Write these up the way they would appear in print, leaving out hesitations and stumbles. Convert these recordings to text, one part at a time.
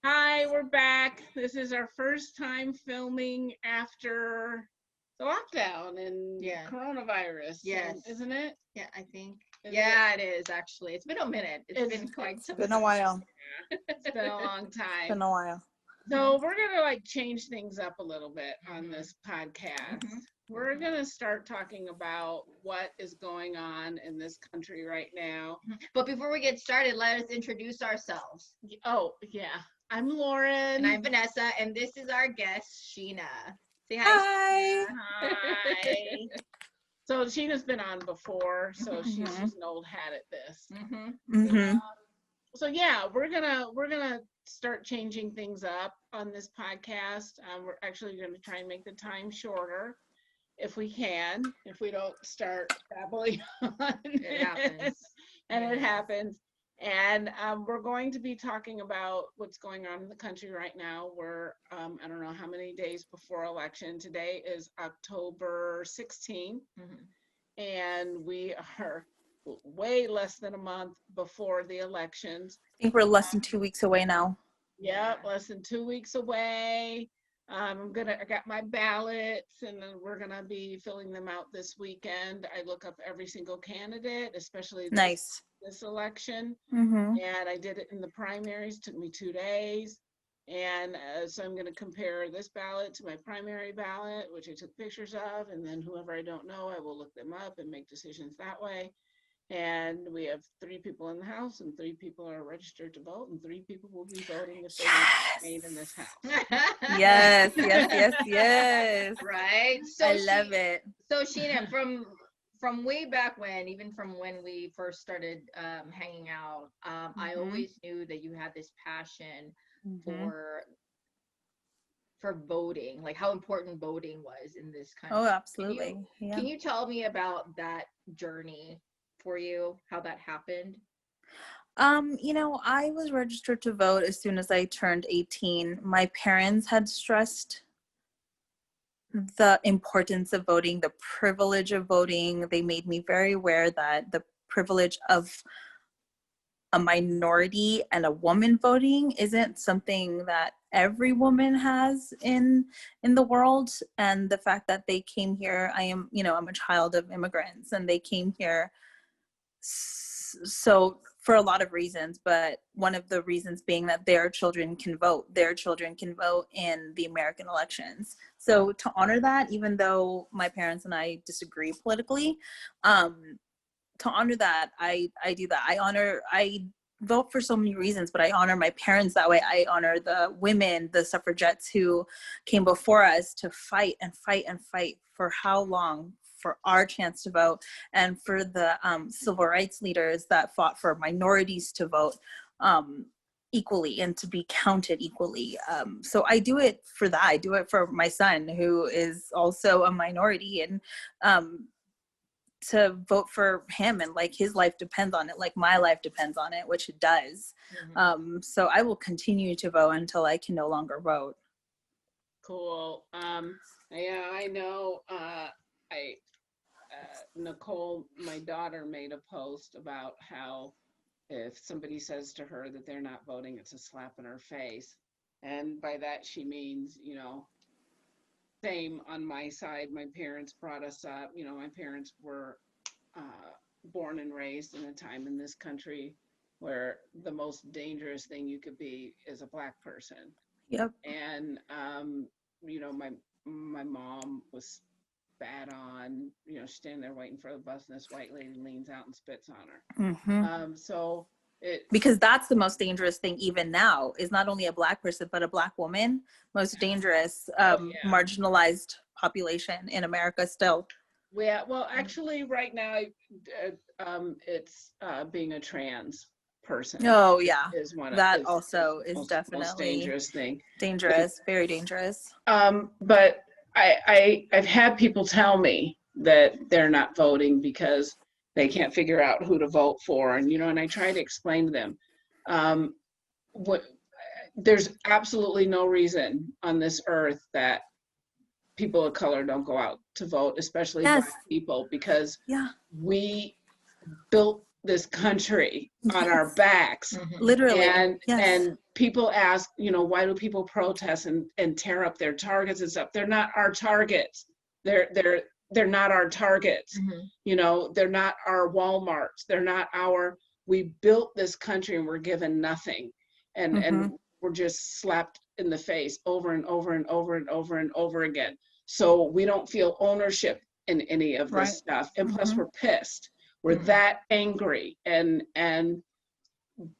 Hi, we're back. This is our first time filming after the lockdown and coronavirus. Yes. Isn't it? Yeah, I think. Is it is actually. It's been a minute. It's been quite some It's been a while. It's been a long time. It's been a while. So we're gonna change things up a little bit on this podcast. We're gonna start talking about what is going on in this country right now. But before we get started, let us introduce ourselves. Oh yeah, I'm Lauren. And I'm Vanessa, and this is our guest, Sheena. Say Hi. hi. Hi. So Sheena's been on before, so she's an old hat at this. So yeah, we're gonna start changing things up on this podcast. We're actually gonna try and make the time shorter, if we can. If we don't start babbling on, It happens. It happens. And we're going to be talking about what's going on in the country right now. We're I don't know how many days before election. Today is October 16th, and we are way less than a month before the elections. I think we're less than 2 weeks away now. Yep, less than 2 weeks away. I got my ballots, and then we're gonna be filling them out this weekend. I look up every single candidate, especially this election. And I did it in the primaries. Took me 2 days. And so I'm going to compare this ballot to my primary ballot, which I took pictures of, and then whoever I don't know, I will look them up and make decisions that way. And we have 3 people in the House, and 3 people are registered to vote, and 3 people will be voting if they remain in this House. Yes. Right? So I love it. So Sheena, from way back when, even from when we first started hanging out, I always knew that you had this passion for voting, like how important voting was in this country. Oh, absolutely. Can you tell me about that journey for you, how that happened? I was registered to vote as soon as I turned 18. My parents had stressed the importance of voting, the privilege of voting. They made me very aware that the privilege of a minority and a woman voting isn't something that every woman has in the world. And the fact that they came here, I'm a child of immigrants, and they came here so for a lot of reasons, but one of the reasons being that their children can vote in the American elections. So to honor that, even though my parents and I disagree politically, to honor that, I do that. I vote for so many reasons, but I honor my parents that way. I honor the women, the suffragettes who came before us to fight and fight and fight for how long? For our chance to vote, and for the civil rights leaders that fought for minorities to vote equally and to be counted equally. So I do it for that. I do it for my son, who is also a minority, and to vote for him, and like his life depends on it, like my life depends on it, which it does. So I will continue to vote until I can no longer vote. Cool. Yeah, I know. Nicole, my daughter, made a post about how if somebody says to her that they're not voting, it's a slap in her face. And by that, she means, same on my side. My parents brought us up. My parents were born and raised in a time in this country where the most dangerous thing you could be is a Black person. Yep. And, my mom was spat on, standing there waiting for the bus, and this white lady leans out and spits on her. So because that's the most dangerous thing even now, is not only a Black person, but a Black woman. Most dangerous, marginalized population in America still. Yeah, well, actually right now, it's being a trans person. Oh yeah, is also is definitely most dangerous thing. Dangerous, very dangerous. But I've had people tell me that they're not voting because they can't figure out who to vote for, and I try to explain to them there's absolutely no reason on this earth that people of color don't go out to vote, especially Black people, because we built this country on our backs, literally, and people ask, you know, why do people protest and tear up their targets and stuff? They're not our targets. They're not our targets. You know, they're not our Walmarts. They're not our, we built this country and we're given nothing. And we're just slapped in the face over and over and over and over and over again. So we don't feel ownership in any of this stuff. And plus we're pissed. We're that angry.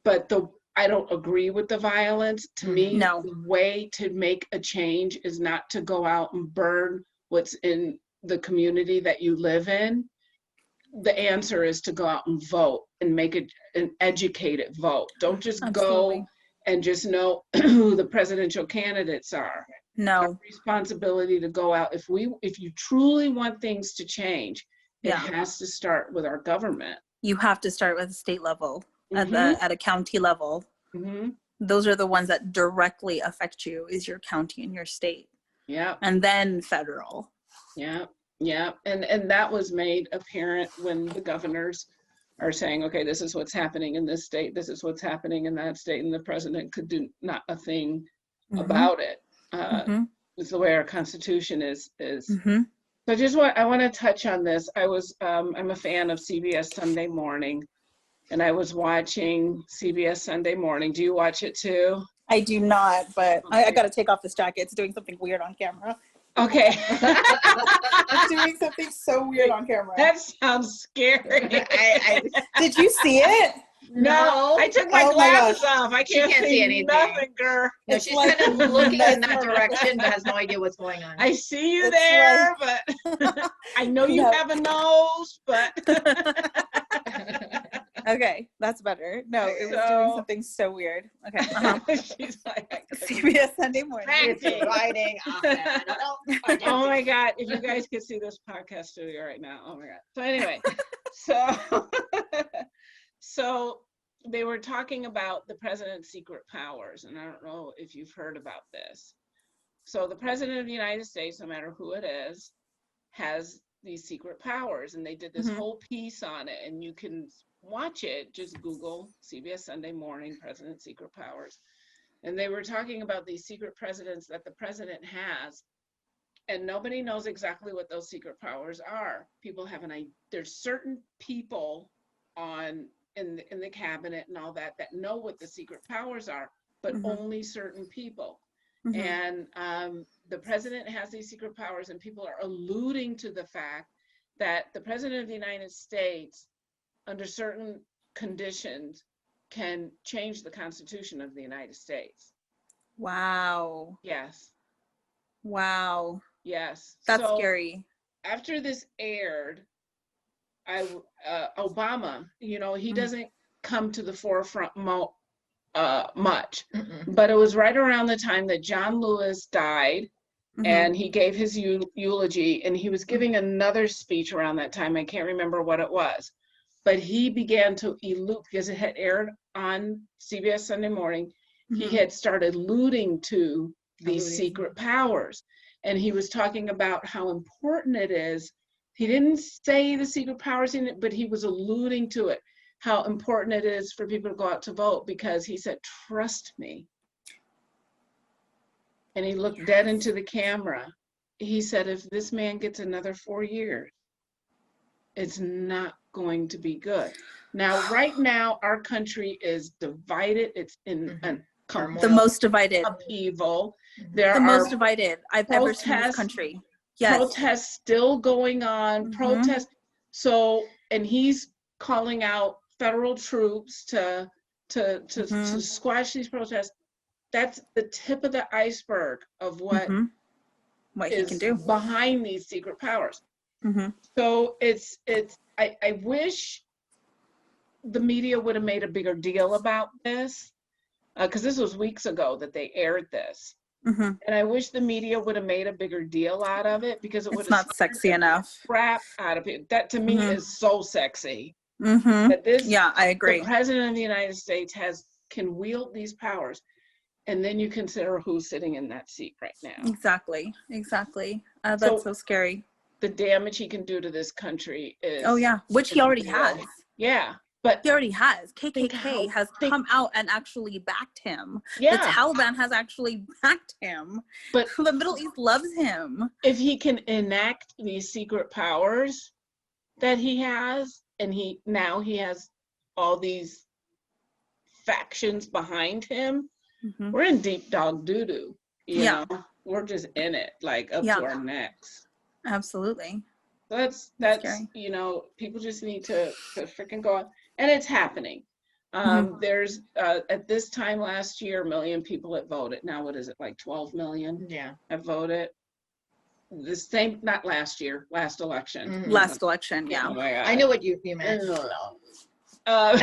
But I don't agree with the violence. To me, the way to make a change is not to go out and burn what's in the community that you live in. The answer is to go out and vote and make it an educated vote. Don't just go and just know who the presidential candidates are. No. Our responsibility to go out. If you truly want things to change, it has to start with our government. You have to start with the state level, at a county level. Those are the ones that directly affect you, is your county and your state. Yeah. And then federal. Yeah. Yeah. And that was made apparent when the governors are saying, okay, this is what's happening in this state, this is what's happening in that state, and the president could do not a thing about it. It's the way our Constitution is. So I want to touch on this. I'm a fan of CBS Sunday Morning, and I was watching CBS Sunday Morning. Do you watch it too? I do not, but I got to take off this jacket. It's doing something weird on camera. Okay. It's doing something so weird on camera. That sounds scary. Did you see it? No, I took my glasses off. I can't see anything. Nothing, girl. No, she's kind of looking in that direction, but has no idea what's going on. I see you there, but I know you have a nose, but. Okay, that's better. No, it was doing something so weird. Okay. She's like, CBS Sunday Morning. It's writing. Oh my God! If you guys could see this podcast studio right now, oh my God! So anyway, so they were talking about the president's secret powers, and I don't know if you've heard about this. So the president of the United States, no matter who it is, has these secret powers, and they did this whole piece on it, and you can watch it. Just Google CBS Sunday Morning President's Secret Powers, and they were talking about these secret presidents that the president has, and nobody knows exactly what those secret powers are. People have an idea. There's certain people in the cabinet and all that know what the secret powers are, but only certain people. And the president has these secret powers, and people are alluding to the fact that the president of the United States, under certain conditions, can change the Constitution of the United States. Wow. Yes. Wow. Yes. That's scary. After this aired, Obama, you know, he doesn't come to the forefront much, but it was right around the time that John Lewis died, and he gave his eulogy, and he was giving another speech around that time. I can't remember what it was, but he began to elude, because it had aired on CBS Sunday Morning. He had started alluding to these secret powers, and he was talking about how important it is. He didn't say the secret powers in it, but he was alluding to it, how important it is for people to go out to vote, because he said, trust me. And he looked dead into the camera. He said, if this man gets another 4 years, it's not going to be good. Now, right now, our country is divided. It's in the most divided upheaval. The most divided I've ever seen in this country. Yes. Protests still going on, protests. So, and he's calling out federal troops to squash these protests. That's the tip of the iceberg of what he can do behind these secret powers. So I wish the media would have made a bigger deal about this, because this was weeks ago that they aired this. And I wish the media would have made a bigger deal out of it, because it would have not sexy enough. Crap out of it. That to me is so sexy. That this, I agree. The president of the United States can wield these powers, and then you consider who's sitting in that seat right now. Exactly. That's so scary. The damage he can do to this country is. Oh yeah, which he already has. Yeah. But he already has. think KKK how- has think- come out and actually backed him. The yeah, Taliban has actually backed him. but The Middle East loves him. if he can enact these secret powers that he has, and he has all these factions behind him, Mhm. we're in deep dog doo-doo. You Yeah. know, we're just in it, like up Yeah. to our necks. Absolutely. That's scary. you know, people just need to freaking go on, and it's happening. Mhm. There's at this time last year, 1 million people had voted. Now what is it, like 12 million Yeah. have voted? The same, not last year, last election. Mhm. Last election, yeah. Oh my God. I know what you meant. Uh,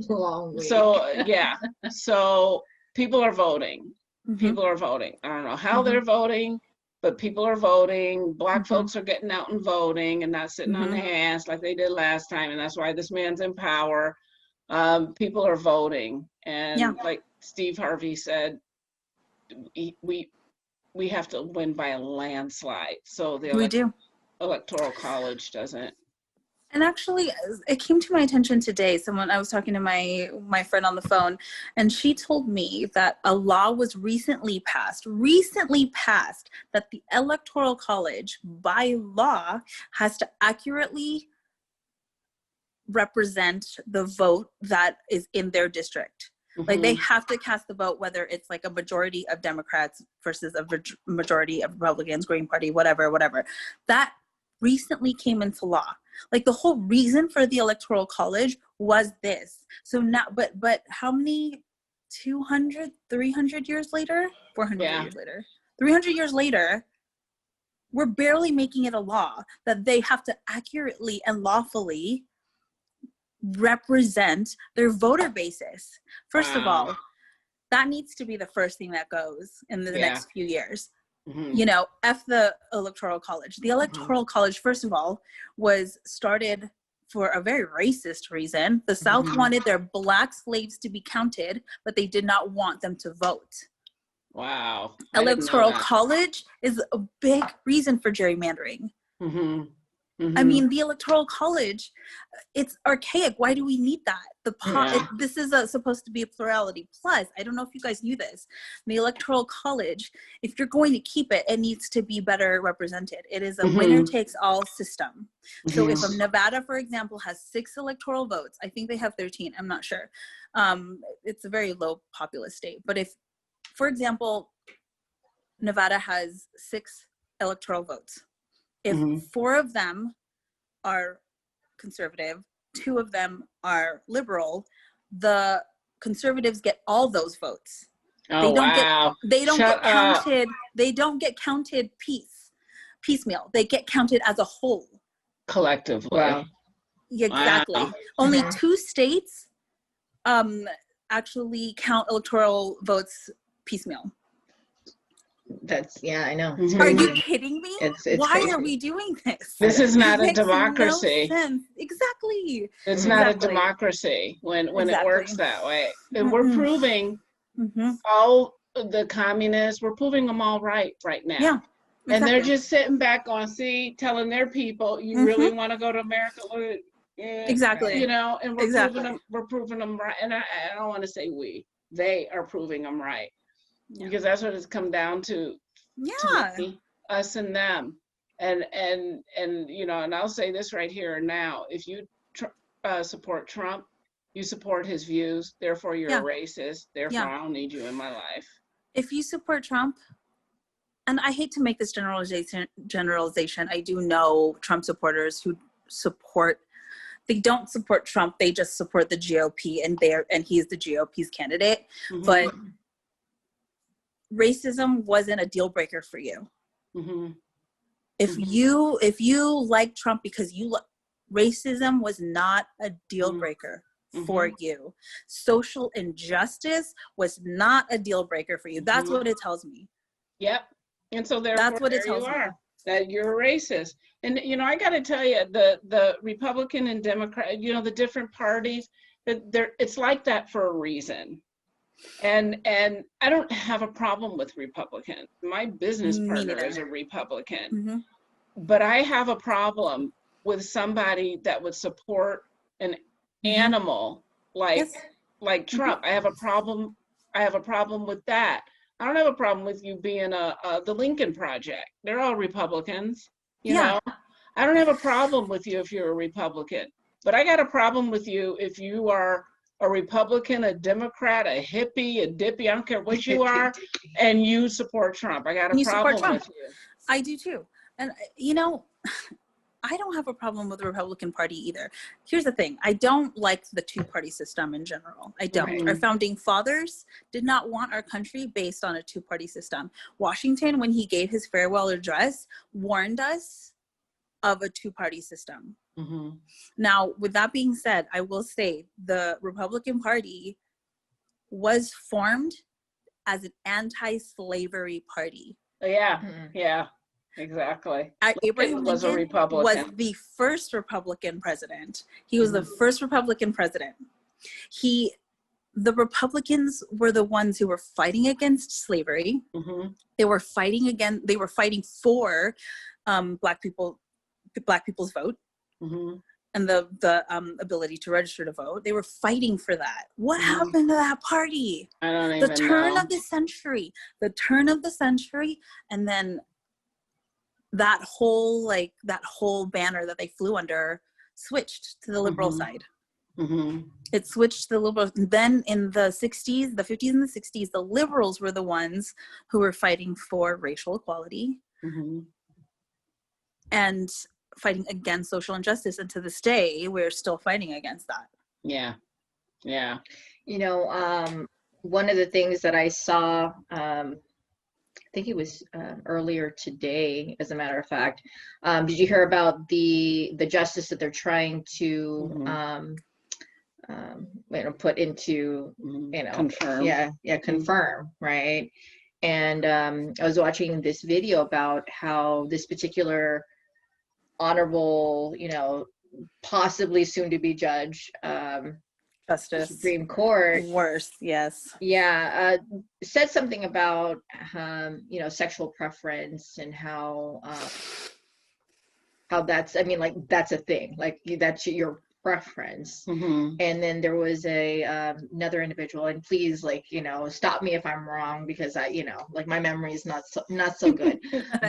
Long week. so yeah, so people are voting. Mhm. People are voting. I don't know how Mhm. they're voting, but people are voting. Black Mhm. folks are getting out and voting and not sitting on Mhm. their hands like they did last time. And that's why this man's in power. People are voting. And Yeah. like Steve Harvey said, we have to win by a landslide. So the We do. Electoral College doesn't. And actually, it came to my attention today. I was talking to my friend on the phone, and she told me that a law was recently passed that the Electoral College, by law, has to accurately represent the vote that is in their district. Like they have to cast the vote, whether it's like a majority of Democrats versus a majority of Republicans, Green Party, whatever. That recently came into law. Like the whole reason for the Electoral College was this. So now, but how many, 200, 300 years later, 400 Yeah. years later, 300 years later, we're barely making it a law that they have to accurately and lawfully represent their voter basis. First of Wow. all, that needs to be the first thing that goes in the Yeah. next few years. Mhm. You know, F the Electoral College. The Electoral College, first of all, was started for a very racist reason. The South wanted their Black slaves to be counted, but they did not want them to vote. Wow. I didn't know Electoral that. College is a big reason for gerrymandering. Mhm. I Mhm. mean, the Electoral College, it's archaic. Why do we need that? Yeah. This is supposed to be a plurality. Plus, I don't know if you guys knew this, the Electoral College, if you're going to keep it, it needs to be better represented. It is a winner takes all system. So if Nevada, for example, has 6 electoral votes, I think they have 13, I'm not sure. It's a very low populous state. But if, for example, Nevada has 6 electoral votes, if 4 of them are conservative, 2 of them are liberal, the conservatives get all those votes. Oh, They don't wow. They don't Shut get up. counted. They don't get counted piecemeal. They get counted as a whole. Collectively. Wow. Exactly. Wow. Only 2 states actually count electoral votes piecemeal. That's, yeah, I know. Mhm. Are you kidding me? It's Why crazy. are we doing this? This is not It a makes no democracy. sense. Exactly. It's not a Exactly. democracy when it Exactly. works that way. And we're proving Mhm. all the communists, we're proving them all right now. Yeah. And they're Exactly. just sitting back on, telling their people, you really want to go to America? Look, Exactly. You know, and we're Exactly. proving them right. And I don't want to say we, they are proving them right. Yeah. Because that's what it's come down to Yeah. me, us and them. And you know, and I'll say this right here and now, if you support Trump, you support his views, therefore you're a racist, therefore I don't need you in my life. If you support Trump, and I hate to make this generalization, I do know Trump supporters who they don't support Trump, they just support the GOP and he's the GOP's candidate. But racism wasn't a deal breaker for you. If you like Trump because racism was not a deal breaker for you. Social injustice was not a deal breaker for you. That's what it tells me. Yep. And so therefore That's what it tells you me. are, that you're a racist. And you know, I got to tell you, the Republican and Democrat, you know, the different parties, it's like that for a reason. And I don't have a problem with Republicans. My business partner is a Republican. But I have a problem with somebody that would support an animal like Trump. I have a problem. I have a problem with that. I don't have a problem with you being the Lincoln Project. They're all Republicans, you know. I don't have a problem with you if you're a Republican, but I got a problem with you if you are a Republican, a Democrat, a hippie, a dippy, I don't care what you are, and you support Trump. I got a problem with you. I do too. And, you know, I don't have a problem with the Republican Party either. Here's the thing. I don't like the two-party system in general. I don't. Right. Our founding fathers did not want our country based on a two-party system. Washington, when he gave his farewell address, warned us of a two-party system. Mm-hmm. Now, with that being said, I will say the Republican Party was formed as an anti-slavery party. Yeah, yeah, exactly. Abraham was a Lincoln Republican. was the first Republican president. He was the first Republican president. The Republicans were the ones who were fighting against slavery. Mm-hmm. They were fighting for Black people's vote. Mm-hmm. And the ability to register to vote. They were fighting for that. What happened to that party? I don't even know. The turn of the century, and then that whole banner that they flew under switched to the liberal side. Mm-hmm. It switched to the liberal. Then in the 60s, the 50s and the 60s, the liberals were the ones who were fighting for racial equality. Mm-hmm. And fighting against social injustice, and to this day we're still fighting against that. Yeah. You know, one of the things that I saw, I think it was earlier today, as a matter of fact, did you hear about the justice that they're trying to put into, confirm. Confirm, right? And I was watching this video about how this particular honorable, possibly soon to be judge, Justice Supreme Court, worse, yes, said something about sexual preference and how that's, that's a thing, like that's your preference. Mm-hmm. And then there was another individual, and please, stop me if I'm wrong, because I, my memory is not so good,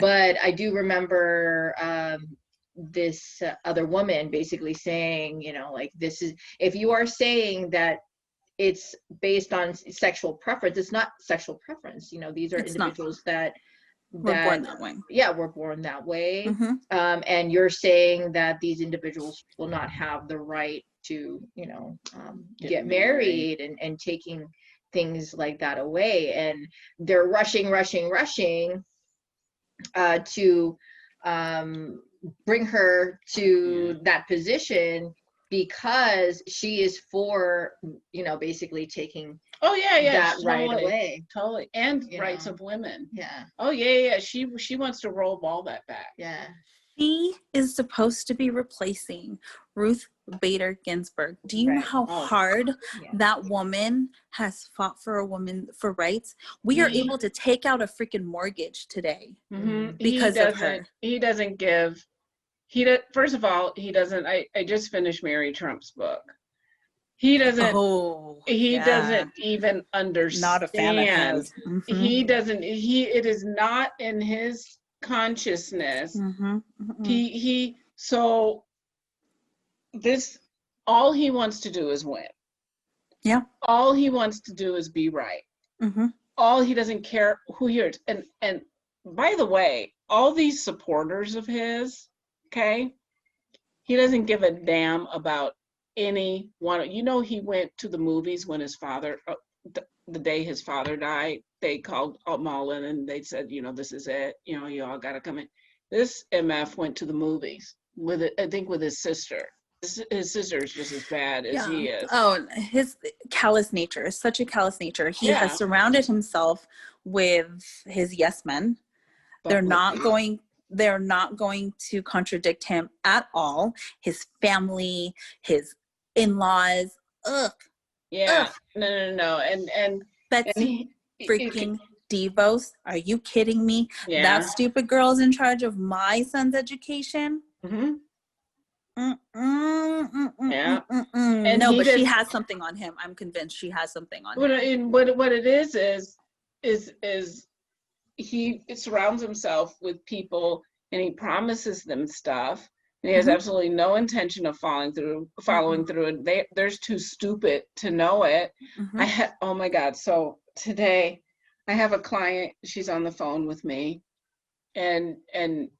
but I do remember this other woman basically saying, this is, if you are saying that it's based on sexual preference, it's not sexual preference. These are individuals that were born that way. Yeah, we're born that way. Mm-hmm. And you're saying that these individuals will not have the right to, get married and taking things like that away. And they're rushing to bring her to that position because she is for, basically taking that right away. Totally. And rights of women. Yeah. Oh yeah. She wants to roll all that back. Yeah. She is supposed to be replacing Ruth Bader Ginsburg. Do you know how hard that woman has fought for for rights? We are able to take out a freaking mortgage today because of her. He doesn't give. First of all, he doesn't. I just finished Mary Trump's book. He doesn't. He doesn't even understand. Not a fan of his. Mm-hmm. He doesn't. It is not in his consciousness. So this, all he wants to do is win. Yeah. All he wants to do is be right. All he doesn't care who he is. And by the way, all these supporters of his, okay, he doesn't give a damn about any one. He went to the movies when his father, the day his father died, they called them all in and they said, this is it. You all got to come in. This MF went to the movies with his sister. His sister is just as bad as he is. Oh, his callous nature is such a callous nature. He has surrounded himself with his yes men. They're not going to contradict him at all. His family, his in-laws. Ugh. Yeah. Ugh. No. And Betsy freaking DeVos. Are you kidding me? Yeah. That stupid girl's in charge of my son's education. Yeah. And no, but she has something on him. I'm convinced she has something on him. And what it is he surrounds himself with people and he promises them stuff. And he has absolutely no intention of following through, and they're too stupid to know it. Oh my God. So today I have a client, she's on the phone with me, and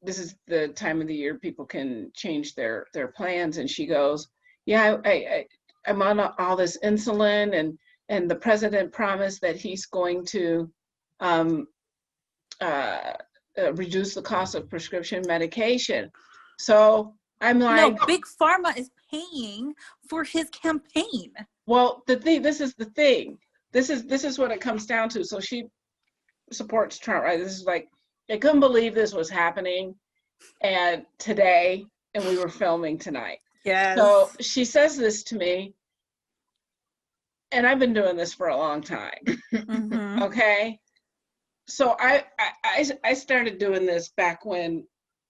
this is the time of the year people can change their plans. And she goes, yeah, I'm on all this insulin, and the president promised that he's going to reduce the cost of prescription medication. So I'm like, no, Big Pharma is paying for his campaign. Well, this is the thing. This is what it comes down to. So she supports Trump, right? This is like, I couldn't believe this was happening and today, and we were filming tonight. Yes. So she says this to me, and I've been doing this for a long time. Okay. So I started doing this back when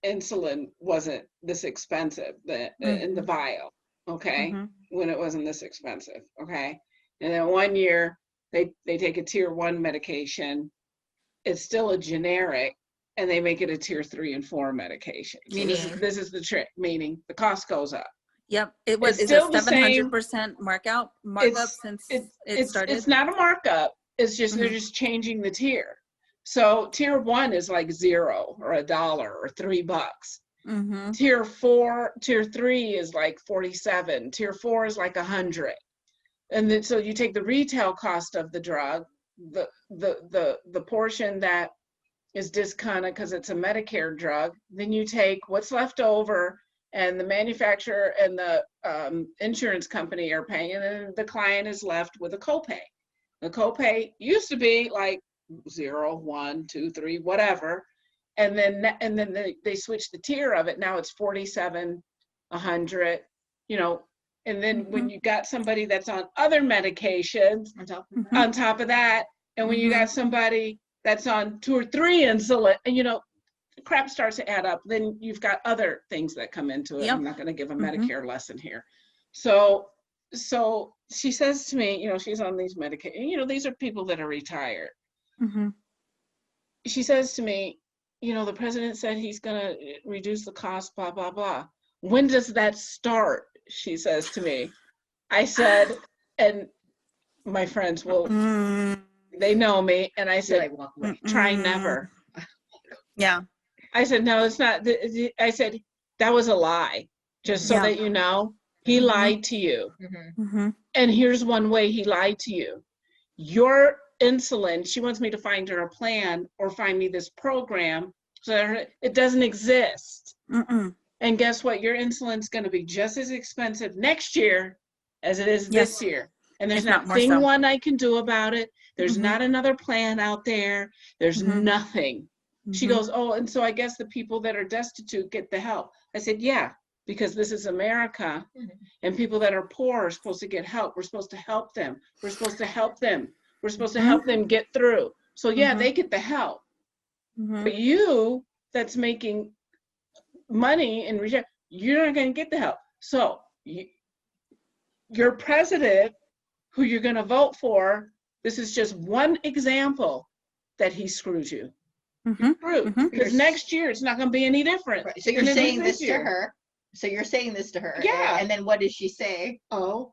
insulin wasn't this expensive, in the vial, okay, when it wasn't this expensive, okay. And then one year they take a tier 1 medication, it's still a generic, and they make it a tier 3 and 4 medication. So this is the trick, meaning the cost goes up. Yep, it was still a 700% markup since it started. It's not a markup. It's just they're just changing the tier. So tier 1 is like $0 or $1 or $3. Tier 3 is like 47. Tier 4 is like 100. And then so you take the retail cost of the drug, the portion that is discounted because it's a Medicare drug. Then you take what's left over, and the manufacturer and the insurance company are paying, and then the client is left with a copay. The copay used to be like 0, 1, 2, 3, whatever, and then they switched the tier of it. Now it's 47, 100, and then when you got somebody that's on other medications on top of that, and when you got somebody that's on 2 or 3 insulin, and crap starts to add up, then you've got other things that come into it. I'm not going to give a Medicare lesson here. So she says to me, she's on these medications, these are people that are retired. She says to me, the president said he's going to reduce the cost, blah, blah, blah. When does that start? She says to me. I said, and my friends they know me. And I said, try never. Yeah. I said, no, it's not. I said, that was a lie. Just so that you know, he lied to you. And here's one way he lied to you. Your insulin, she wants me to find her a plan or find me this program. So it doesn't exist. And guess what? Your insulin's going to be just as expensive next year as it is this year. And there's not one I can do about it. There's not another plan out there. There's nothing. She goes, oh, and so I guess the people that are destitute get the help. I said, yeah, because this is America, and people that are poor are supposed to get help. We're supposed to help them. We're supposed to help them. We're supposed to help them get through. So yeah, they get the help. But you that's making money and reject, you're not going to get the help. So your president, who you're going to vote for, this is just one example that he screwed you. Because next year it's not going to be any different. Right. So you're saying this to her. Yeah. And then what does she say? Oh.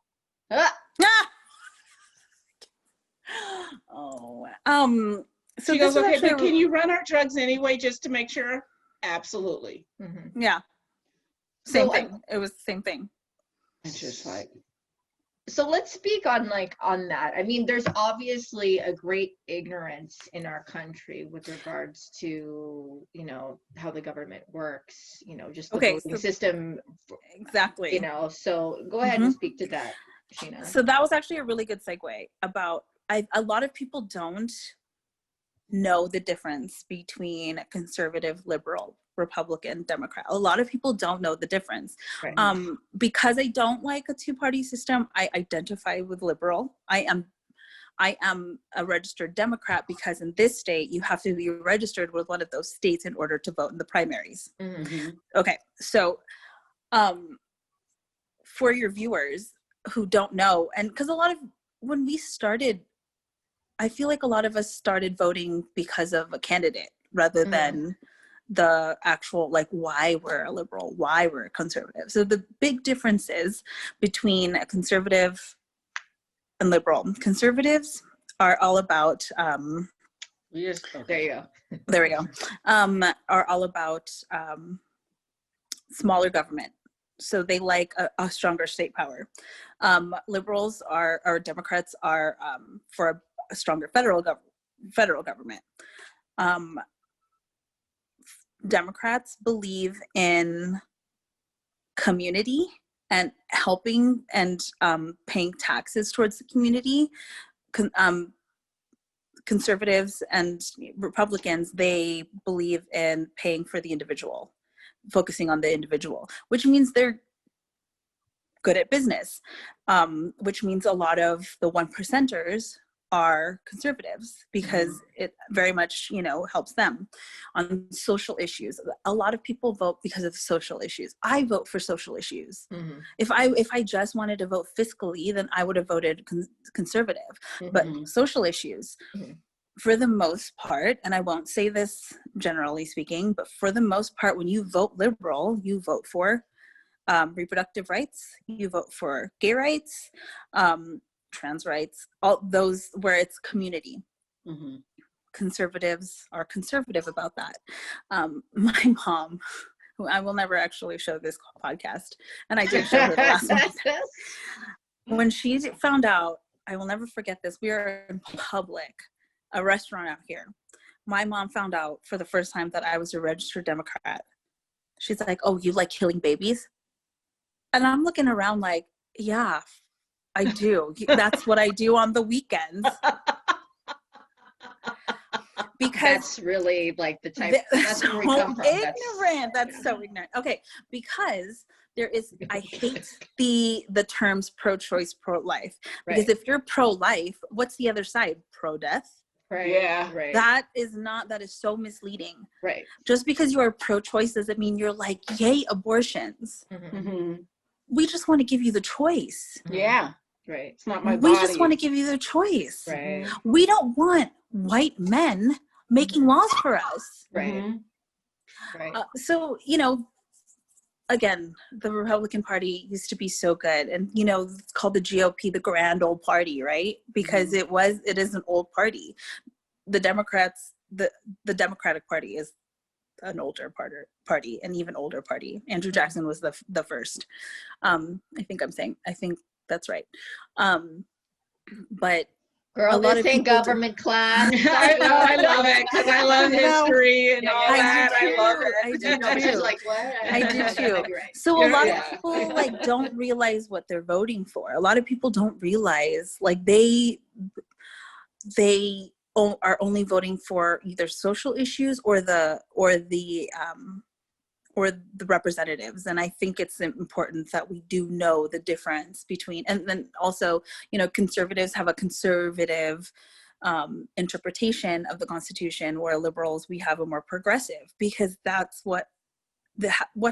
Oh. So she goes, okay, but can you run our drugs anyway just to make sure? Absolutely. Yeah. Same thing. It was the same thing. It's just like. So let's speak on that. I mean, there's obviously a great ignorance in our country with regards to, how the government works, just the voting system. Exactly. So go ahead and speak to that, Sheena. So that was actually a really good segue about, a lot of people don't know the difference between conservative, liberal, Republican, Democrat. A lot of people don't know the difference. Right. Because I don't like a two-party system, I identify with liberal. I am a registered Democrat because in this state, you have to be registered with one of those states in order to vote in the primaries. Okay, so for your viewers who don't know, and because when we started, I feel like a lot of us started voting because of a candidate rather than the actual, like, why we're a liberal, why we're a conservative. So the big differences between a conservative and liberal. Conservatives are all about, there you go. there we go, are all about smaller government. So they like a stronger state power. Liberals or Democrats are for a stronger federal government. Democrats believe in community and helping and paying taxes towards the community. Conservatives and Republicans, they believe in paying for the individual, focusing on the individual, which means they're good at business, which means a lot of the 1%ers are conservatives because it very much, helps them on social issues. A lot of people vote because of social issues. I vote for social issues. If I just wanted to vote fiscally, then I would have voted conservative. But social issues, for the most part, and I won't say this generally speaking, but for the most part, when you vote liberal, you vote for reproductive rights, you vote for gay rights, trans rights, all those where it's community. Conservatives are conservative about that. My mom, who I will never actually show this podcast, and I did show her the last one. When she found out, I will never forget this, we were in public, a restaurant out here. My mom found out for the first time that I was a registered Democrat. She's like, "Oh, you like killing babies?" And I'm looking around like, yeah, I do. That's what I do on the weekends. Because that's really like the type that's so where we come from. Ignorant. That's so ignorant. Okay, because there is, I hate the terms pro-choice, pro-life. Because if you're pro-life, what's the other side? Pro-death? Right. Yeah. Right. That is so misleading. Right. Just because you are pro-choice doesn't mean you're like, yay, abortions. We just want to give you the choice. Yeah. Right. It's not my We body. just want to give you the choice. Right. We don't want white men making laws for us. Right. Right. So, again, the Republican Party used to be so good. And, it's called the GOP, the grand old party, right? Because it is an old party. The Democrats, the Democratic Party is an older party, an even older party. Andrew Jackson was the first. I think that's right. But girl, this ain't government class. I know, I love it because I love history and all that. I love it. I do too. She's like, what? I do too. So a lot of people don't realize what they're voting for. A lot of people don't realize they are only voting for either social issues or the representatives. And I think it's important that we do know the difference between, and then also, conservatives have a conservative interpretation of the Constitution, where liberals, we have a more progressive, because that's what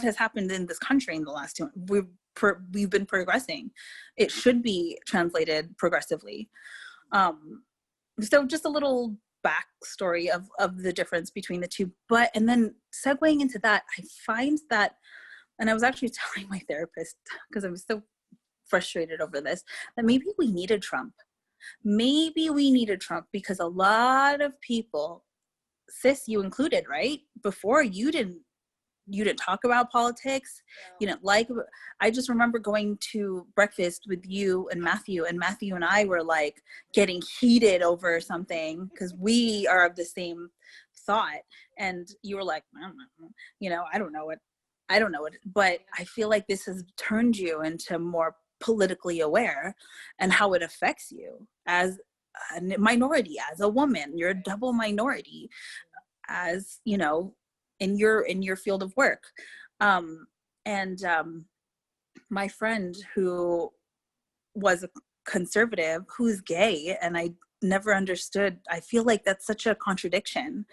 has happened in this country in the last 2 years. We've been progressing. It should be translated progressively. So just a little backstory of the difference between the two. And then segueing into that, I find that, and I was actually telling my therapist, because I was so frustrated over this, that maybe we needed Trump. Maybe we needed Trump because a lot of people, sis, you included, right? Before, you didn't talk about politics. You didn't I just remember going to breakfast with you and Matthew and I were like getting heated over something because we are of the same thought. And you were like, I don't know it. But I feel like this has turned you into more politically aware and how it affects you as a minority, as a woman. You're a double minority, as, in your field of work. My friend who was a conservative, who's gay, and I never understood, I feel like that's such a contradiction,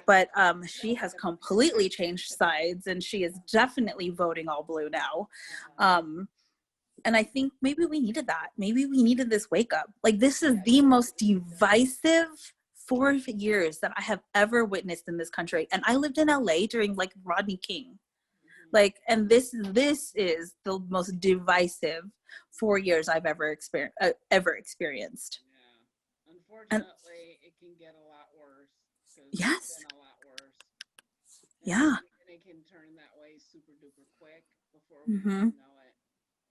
but she has completely changed sides, and she is definitely voting all blue now. And I think maybe we needed that. Maybe we needed this wake up. Like, this is the most divisive 4 years that I have ever witnessed in this country. And I lived in LA during like Rodney King. Like, and this is the most divisive 4 years I've ever experienced. Yeah. Unfortunately, it can get a lot worse. Yes. It's been a lot worse. Yeah. And it can turn that way super duper quick before we even know it.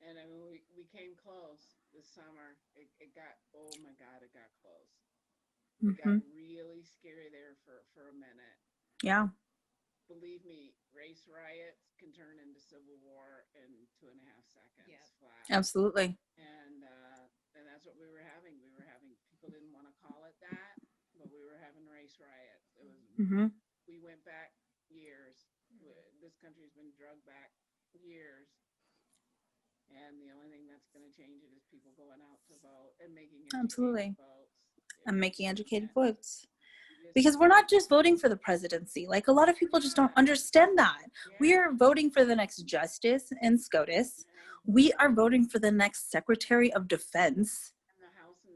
And I mean, we came close this summer. It got, oh my God, it got close. It got really scary there for a minute. Yeah. Believe me, race riots can turn into civil war in 2.5 seconds. Yeah. Flat. Absolutely. And that's what we were having. People didn't want to call it that, but we were having race riots. It was. We went back years. This country's been drugged back years. And the only thing that's going to change it is people going out to vote and making educated votes. And making educated votes. Because we're not just voting for the presidency. Like, a lot of people just don't understand that. We are voting for the next justice and SCOTUS. We are voting for the next Secretary of Defense.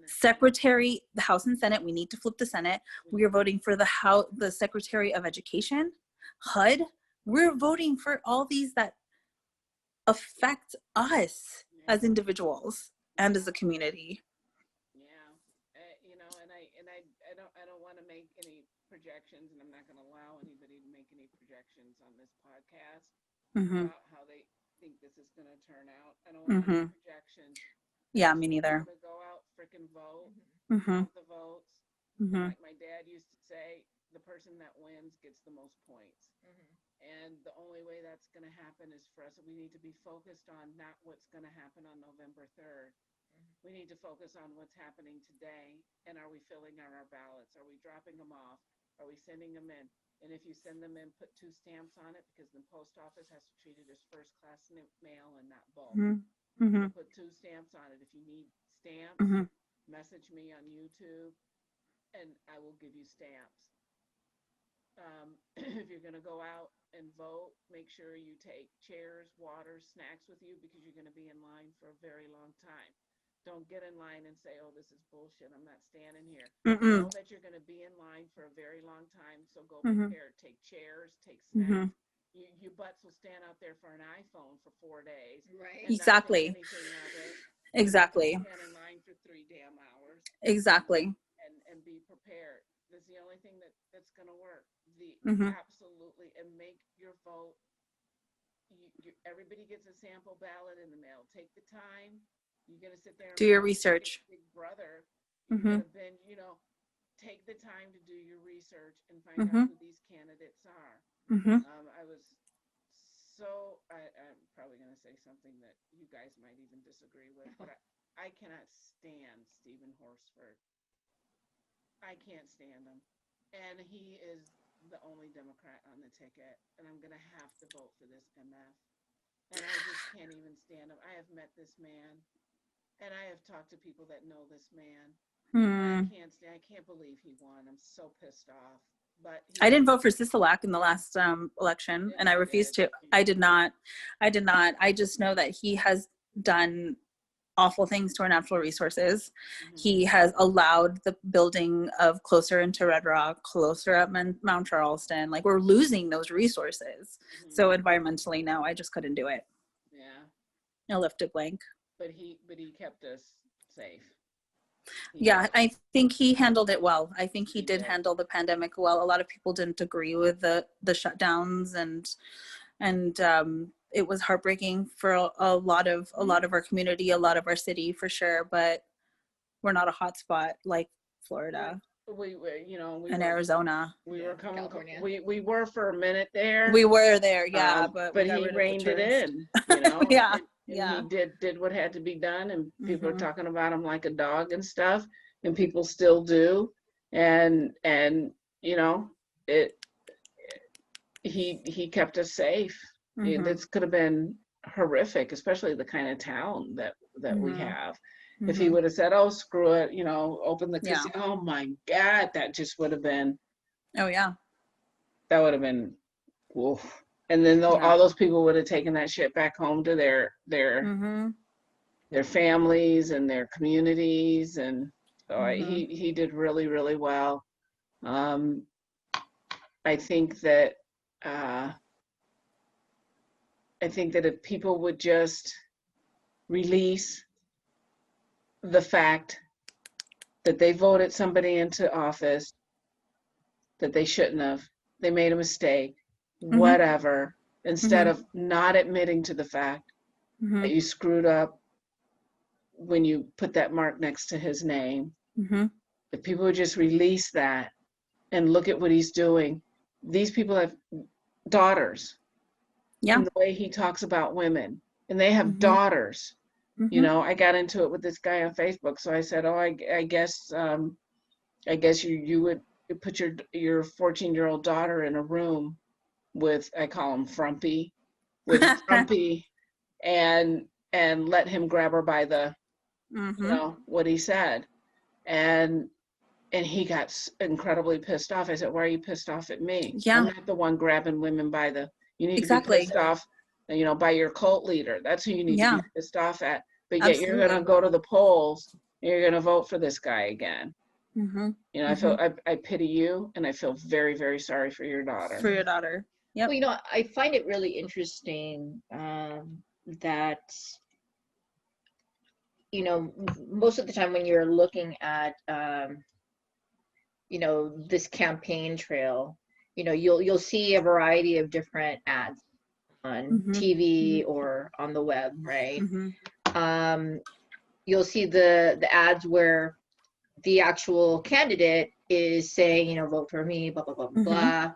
The House and Senate. We need to flip the Senate. We are voting for the Secretary of Education, HUD. We're voting for all these that affect us as individuals and as a community. Yeah, I don't want to make any projections, and I'm not going to allow anybody to make any projections on this podcast about how they think this is going to turn out. I don't want any projections. Yeah, me neither. To go out, frickin' vote, count the votes. Like my dad used to say, the person that wins gets the most points. And the only way that's going to happen is for us, we need to be focused on not what's going to happen on November 3rd. We need to focus on what's happening today. And are we filling out our ballots? Are we dropping them off? Are we sending them in? And if you send them in, put 2 stamps on it, because the post office has to treat it as first class mail and not bulk. Put 2 stamps on it. If you need stamps, message me on YouTube and I will give you stamps. If you're going to go out and vote, make sure you take chairs, water, snacks with you, because you're going to be in line for a very long time. Don't get in line and say, oh, this is bullshit, I'm not standing here. Know that you're going to be in line for a very long time, so go prepared. Take chairs, take snacks. Your butts will stand out there for an iPhone for 4 days. Right. Exactly. Exactly. Stand in line for 3 damn hours. Exactly. And be prepared. That's the only thing that's going to work. Absolutely. And make your vote. Everybody gets a sample ballot in the mail. Take the time. You're going to sit there and do your research. Big brother. You're going to bend, take the time to do your research and find out who these candidates are. I was I'm probably going to say something that you guys might even disagree with, but I cannot stand Stephen Horsford. I can't stand him. And he is the only Democrat on the ticket. And I'm going to have to vote for this MF. And I just can't even stand him. I have met this man. And I have talked to people that know this man. I can't believe he won. I'm so pissed off. But I didn't vote for Sisolak in the last election, and I refused to. I did not. I just know that he has done awful things to our natural resources. He has allowed the building of closer into Red Rock, closer up Mount Charleston. Like, we're losing those resources. So environmentally, no, I just couldn't do it. Yeah. I left it blank. But he kept us safe. I think he handled it well. I think he did handle the pandemic well. A lot of people didn't agree with the shutdowns, and it was heartbreaking for a lot of our community, a lot of our city, for sure. But we're not a hot spot like Florida. We and Arizona. We were coming. California. We were for a minute there. We were there, but he reined it in. And he did what had to be done, and people are talking about him like a dog and stuff, and people still do, and he kept us safe. This could have been horrific, especially the kind of town that we have. If he would have said, oh, screw it, open the casino, oh my God, that just would have been, that would have been, oof. And then all those people would have taken that shit back home to their their families and their communities. And so Mhm. he did really, really well. I think that if people would just release the fact that they voted somebody into office that they shouldn't have, they made a mistake, Mhm. whatever, instead Mhm. of not admitting to the fact that Mhm. you screwed up when you put that mark next to his name. Mhm. If people would just release that and look at what he's doing, these people have daughters. Yeah. And the way he talks about women, and they have Mhm. daughters. You Mhm. know, I got into it with this guy on Facebook, so I said, "Oh, I guess you would put your 14-year-old daughter in a room with, I call him Frumpy, with Frumpy, and let him grab her by the, Mhm. what he said." And he got incredibly pissed off. I said, "Why are you pissed off at me? I'm Yeah. not the one grabbing women by the, you need to be Exactly. pissed off, by your cult leader. That's who you need to Yeah. be pissed off at. But yet you're Absolutely. going to go to the polls and you're going to vote for this guy again." Mhm. I feel, I pity you, and I feel very, very sorry for your daughter. For your daughter. Yep. Well, I find it really interesting that, most of the time when you're looking at, this campaign trail, you'll see a variety of different ads on Mhm. TV or on the web, right? Mhm. You'll see the ads where the actual candidate is saying, vote for me, blah, blah, blah, blah, Mhm. blah.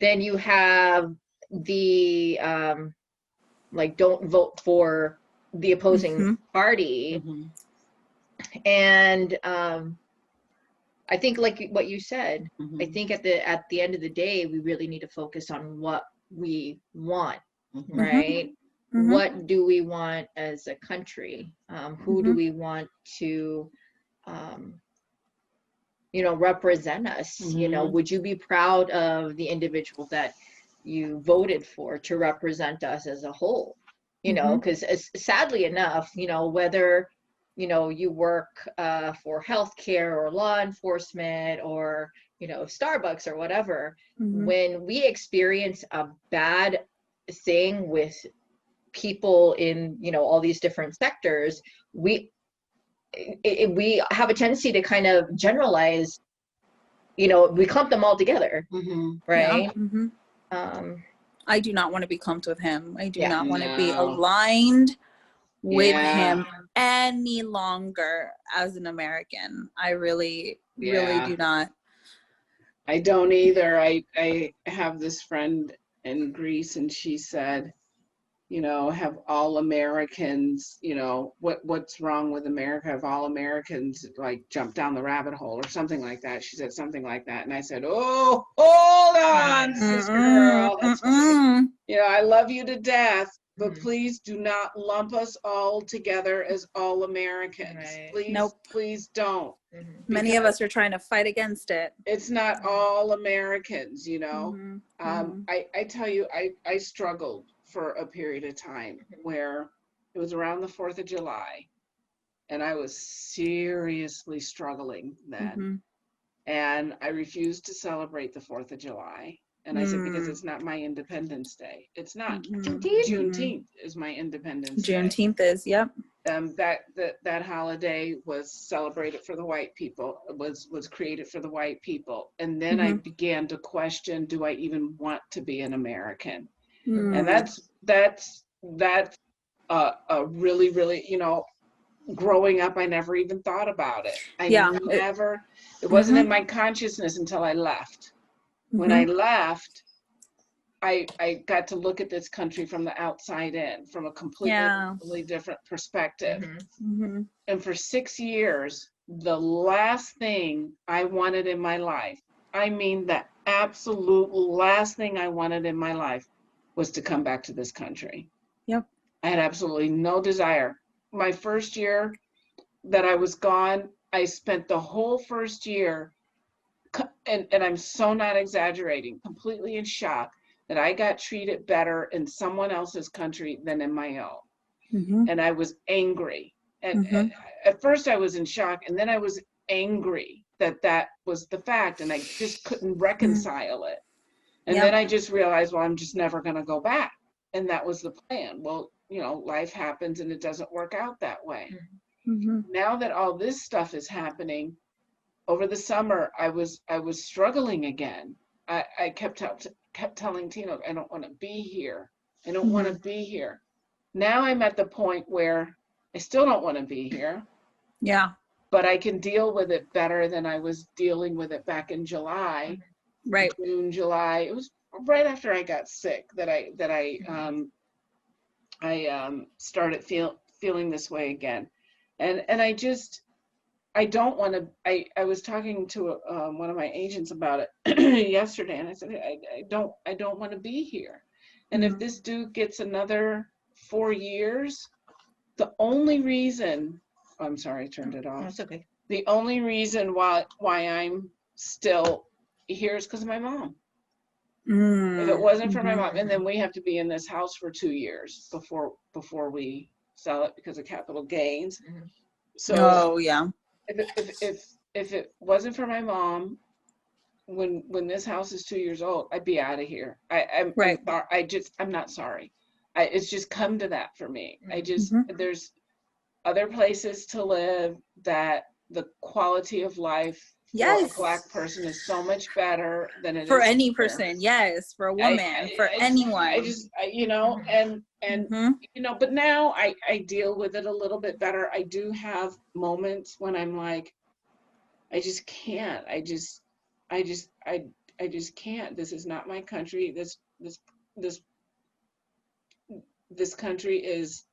Then you have the, like, don't vote for the opposing Mhm. party. Mhm. And I think, like what you said, I Mhm. think at the end of the day, we really need to focus on what we want, Mhm. right? Mhm. What do we want as a country? Who do Mhm. we want to, represent us? Mhm. Would you be proud of the individual that you voted for to represent us as a whole? Mhm. Because sadly enough, whether you work for healthcare or law enforcement or Starbucks or whatever, Mhm. when we experience a bad thing with people in all these different sectors, we have a tendency to kind of generalize, we clump them all together, Mhm. Yeah. right? Mhm. um I do not want to be clumped with him. I do yeah not want to be No. aligned with Yeah. him any longer as an American. I really, really Yeah. do not. I don't either. I have this friend in Greece, and she said, have all Americans, what's wrong with America? Have all Americans like jumped down the rabbit hole or something like that? She said something like that. And I said, "Oh, hold on, sister Mm-mm, girl. That's funny. mm-mm. I love you to death, but Mhm. please do not lump us all together as all Americans. Right. Please, Nope. please don't." Mhm. Many of Because us are trying to fight against it. it's not all Americans, Mhm, mhm, I tell you, I struggled for a period of time where it was around the 4th of July, and I was seriously struggling then. mhm. And I refused to celebrate the 4th of July. And I said, because it's not my Independence Day. It's not. Juneteenth. Juneteenth is my Independence Day. Juneteenth is, yep. That holiday was celebrated for the white people, was created for the white people. And then I Mhm. began to question, do I even want to be an American? And Mm. that's a really, really, growing up, I never even thought about it. Yeah. It wasn't in Mhm, my consciousness until I left. When I mhm. left, I got to look at this country from the outside in, from a Yeah. completely different perspective. Mhm. Mhm. And for 6 years, the last thing I wanted in my life, I mean, the absolute last thing I wanted in my life was to come back to this country. Yep. I had absolutely no desire. My first year that I was gone, I spent the whole first year, and I'm so not exaggerating, completely in shock that I got treated better in someone else's country than in my own. and I was angry. And at first I was in shock, and then I was angry that that was the fact, and I just couldn't reconcile it. And then I just realized, well, I'm just never going to go back. And that was the plan. Well, you know, life happens and it doesn't work out that way. Now that all this stuff is happening, over the summer, I was struggling again. I kept telling Tina, I don't want to be here. I don't want to be here. Now I'm at the point where I still don't want to be here. Yeah. But I can deal with it better than I was dealing with it back in July. Right. June, July. It was right after I got sick that I started feeling this way again. And I don't want to, I was talking to one of my agents about it yesterday, and I said, I don't want to be here. And if this dude gets another 4 years, the only reason, I'm sorry, I turned it off. That's okay. The only reason why I'm still here is because of my mom. If it wasn't for my mom, and then we have to be in this house for 2 years before we sell it because of capital gains. So if it wasn't for my mom, when this house is 2 years old, I'd be out of here. I'm not sorry. It's just come to that for me. There's other places to live that the quality of life for a Black person is so much better than it for is any person. Yes, for a woman, for anyone. You know, and you know, but now I deal with it a little bit better. I do have moments when I'm like, I just can't. I just can't. This is not my country. This country is,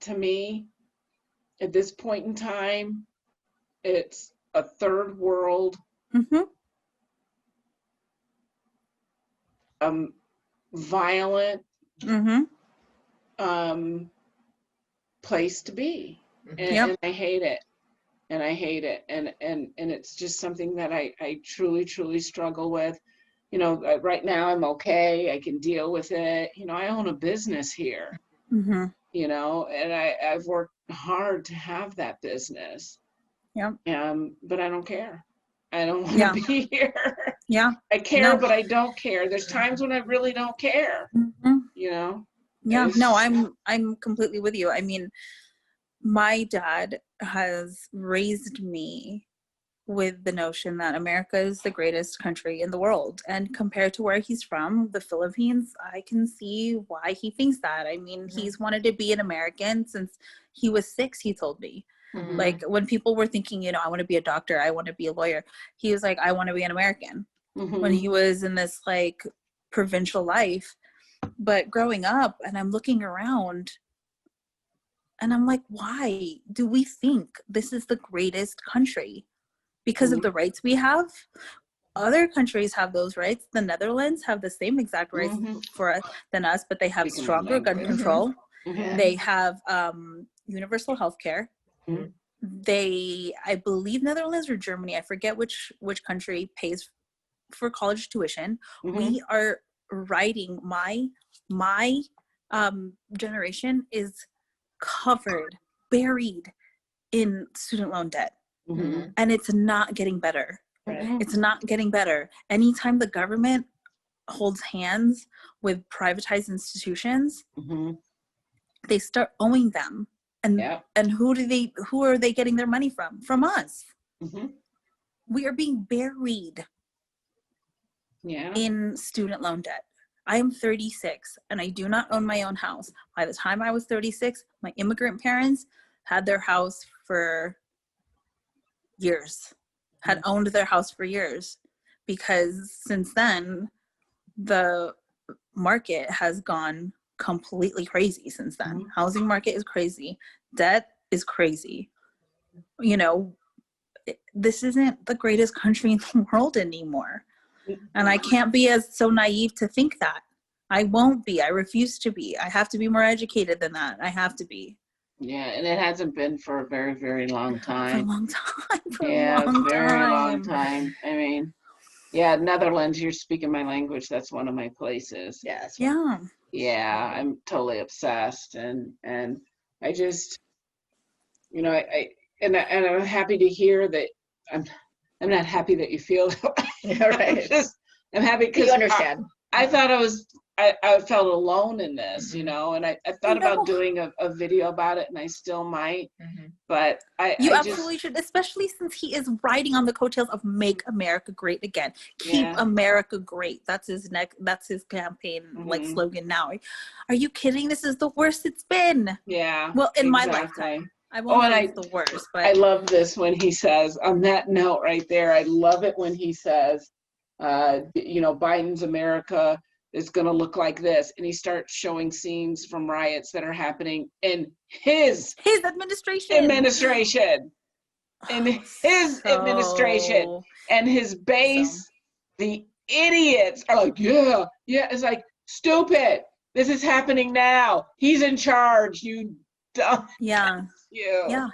to me, at this point in time, it's a third world violent place to be. And I hate it. And I hate it. And it's just something that I truly struggle with. You know, right now I'm okay. I can deal with it. You know, I own a business here, you know, and I've worked hard to have that business. But I don't care. I don't want to be here. I care, but I don't care. There's times when I really don't care, you know? No, I'm completely with you. I mean, my dad has raised me with the notion that America is the greatest country in the world. And compared to where he's from, the Philippines, I can see why he thinks that. I mean, he's wanted to be an American since he was 6, he told me. Like when people were thinking, you know, I want to be a doctor, I want to be a lawyer, he was like, I want to be an American when he was in this like provincial life. But growing up, and I'm looking around and I'm like, why do we think this is the greatest country? Because of the rights we have? Other countries have those rights. The Netherlands have the same exact rights than us, but they have stronger gun control. They have universal health care. I believe Netherlands or Germany, I forget which country pays for college tuition. We are writing, my generation is covered, buried in student loan debt. And it's not getting better. It's not getting better. Anytime the government holds hands with privatized institutions, they start owing them. And who are they getting their money from? From us. We are being buried in student loan debt. I am 36 and I do not own my own house. By the time I was 36, my immigrant parents had their house for years, had owned their house for years, because since then the market has gone completely crazy. Since then, housing market is crazy, debt is crazy. You know, this isn't the greatest country in the world anymore, and I can't be so naive to think that. I won't be. I refuse to be. I have to be more educated than that. I have to be. Yeah, and it hasn't been for a very long time. For a long time. Long time. I mean, Yeah, Netherlands, you're speaking my language. That's one of my places. Yes. Yeah. Yeah, I'm totally obsessed, and I just, you know, and I'm happy to hear that. I'm not happy that you feel that way. Right. I'm happy because You understand. I thought I felt alone in this, you know, and I thought about No. doing a video about it, and I still might, but You I absolutely should, especially since he is riding on the coattails of "Make America Great Again." Keep Yeah. America great. That's his campaign like slogan now. Are you kidding? This is the worst it's been. Yeah. Well, in my exactly. lifetime. I won't say it's the worst, but I love this when he says, on that note right there, I love it when he says, you know, Biden's America is going to look like this. And he starts showing scenes from riots that are happening in his administration. In his administration. And his base, the idiots are like, yeah. It's like, stupid. This is happening now. He's in charge. You dumb. Yeah. You.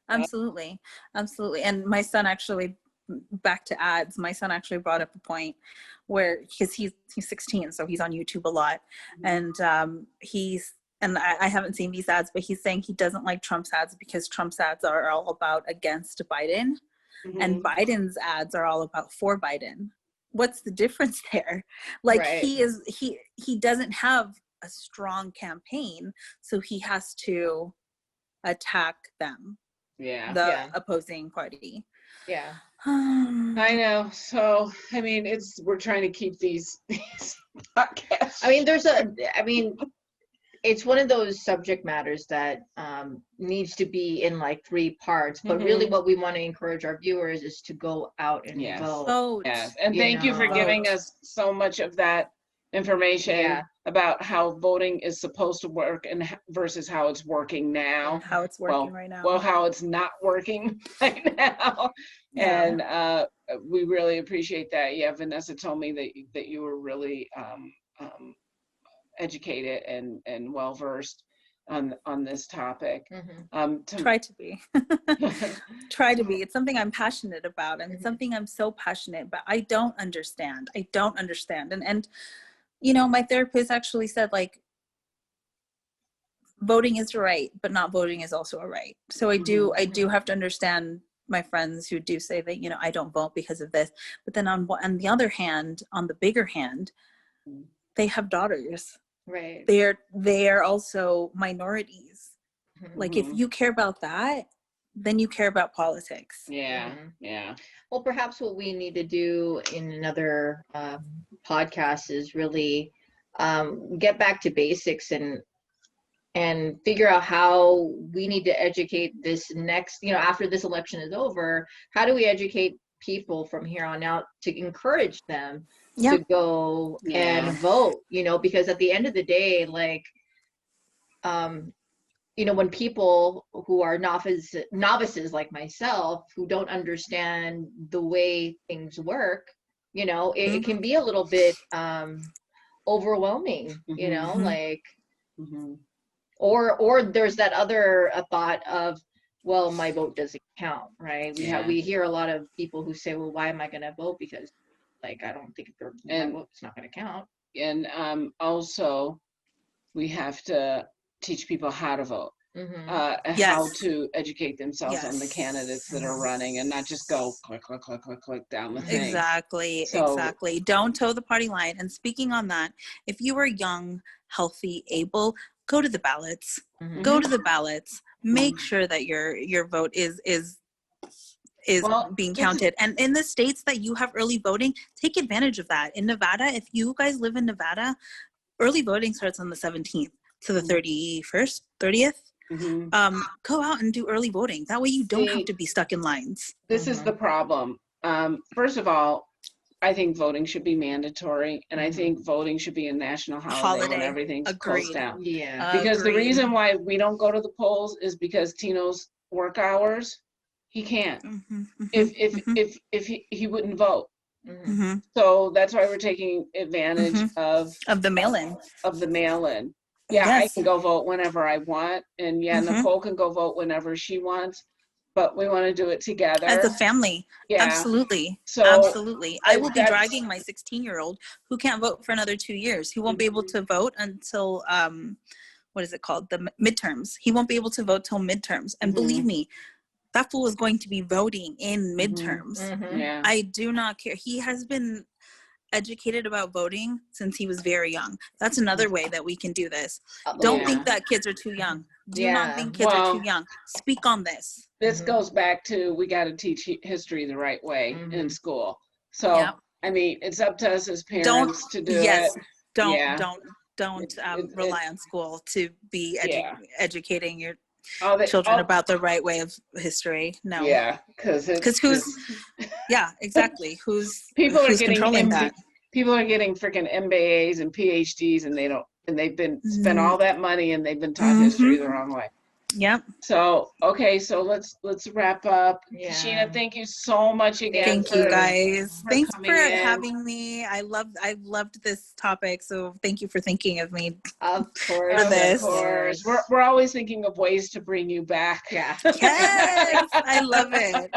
Absolutely. And my son actually, back to ads, my son actually brought up a point where, because he's 16, so he's on YouTube a lot, and I haven't seen these ads, but he's saying he doesn't like Trump's ads because Trump's ads are all about against Biden, and Biden's ads are all about for Biden. What's the difference there? Like, right. he doesn't have a strong campaign, so he has to attack them. The opposing party. Yeah. I know. So, I mean, we're trying to keep these podcasts. I mean, it's one of those subject matters that needs to be in like 3 parts, but really what we want to encourage our viewers is to go out and vote. Yes. And thank you for giving us so much of that information about how voting is supposed to work and versus how it's working now. How it's working right now. Well, how it's not working right now. And we really appreciate that. Yeah, Vanessa told me that you were really educated and well versed on this topic. Try to be. Try to be. It's something I'm passionate about, and it's something I'm so passionate, but I don't understand. And you know, my therapist actually said, like, voting is a right, but not voting is also a right. So I do have to understand my friends who do say that, you know, I don't vote because of this. But then on the other hand, on the bigger hand, they have daughters. Right. They're also minorities. Like, if you care about that, then you care about politics. Yeah. Well, perhaps what we need to do in another podcast is really get back to basics and figure out how we need to educate this next, you know, after this election is over, how do we educate people from here on out to encourage them to go and vote, you know, because at the end of the day, like, you know, when people who are novices like myself, who don't understand the way things work, you know, it can be a little bit overwhelming, you know, like, or there's that other thought of, well, my vote doesn't count, right? We hear a lot of people who say, well, why am I going to vote? Because, like, I don't think my vote's not going to count. And also, we have to teach people how to vote, how to educate themselves on the candidates that are running, and not just go click down the thing. Exactly. Don't toe the party line. And speaking on that, if you are young, healthy, able, go to the ballots. Go to the ballots. Make sure that your vote is being counted. And in the states that you have early voting, take advantage of that. In Nevada, if you guys live in Nevada, early voting starts on the 17th to the 31st, 30th. Go out and do early voting. That way you don't have to be stuck in lines. This is the problem. First of all, I think voting should be mandatory, and I think voting should be a national holiday when everything's closed down. Because the reason why we don't go to the polls is because Tino's work hours, he can't. If he wouldn't vote. So that's why we're taking advantage of the mail-in. Yeah, I can go vote whenever I want, and Nicole can go vote whenever she wants. but we want to do it together. As a family. Yeah. Absolutely. So absolutely. I will be that's- dragging my 16-year-old who can't vote for another 2 years. He won't be able to vote until, what is it called? The midterms. He won't be able to vote till midterms. And believe me, that fool is going to be voting in midterms. Yeah. I do not care. He has been educated about voting since he was very young. That's another way that we can do this. Don't think that kids are too young. Do not think kids are too young. Speak on this. This goes back to, we got to teach history the right way in school. So, Yep. I mean, it's up to us as parents to do it. Don't rely on school to be educating your children about the right way of history. No. Yeah, because who's exactly who's people are who's getting controlling that. People are getting freaking MBAs and PhDs, and they've been spent all that money and they've been taught history the wrong way. Yep. So okay, so let's wrap up. Yeah. Sheena, thank you so much again. Thank you guys. Thanks for in. having me. I loved this topic, so thank you for thinking of me. Of course. For this. Of course. We're always thinking of ways to bring you back. Yeah. Yes, I love it.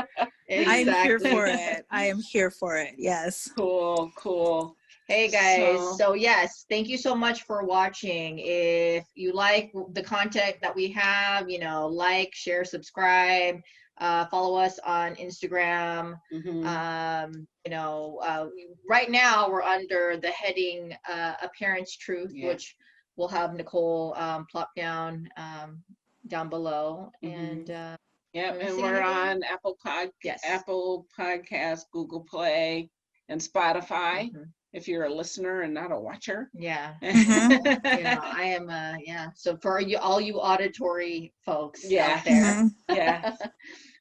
Exactly. I'm here for it. I am here for it. Yes. Cool. Hey guys, so yes, thank you so much for watching. If you like the content that we have, like, share, subscribe, follow us on Instagram. Right now we're under the heading Appearance Truth, which we'll have Nicole plop down below. And and we're on Apple Podcast, Google Play, and Spotify. If you're a listener and not a watcher. Yeah. I am so for all you auditory folks out there.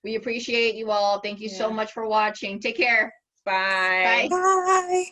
We appreciate you all. Thank you so much for watching. Take care. Bye. Bye.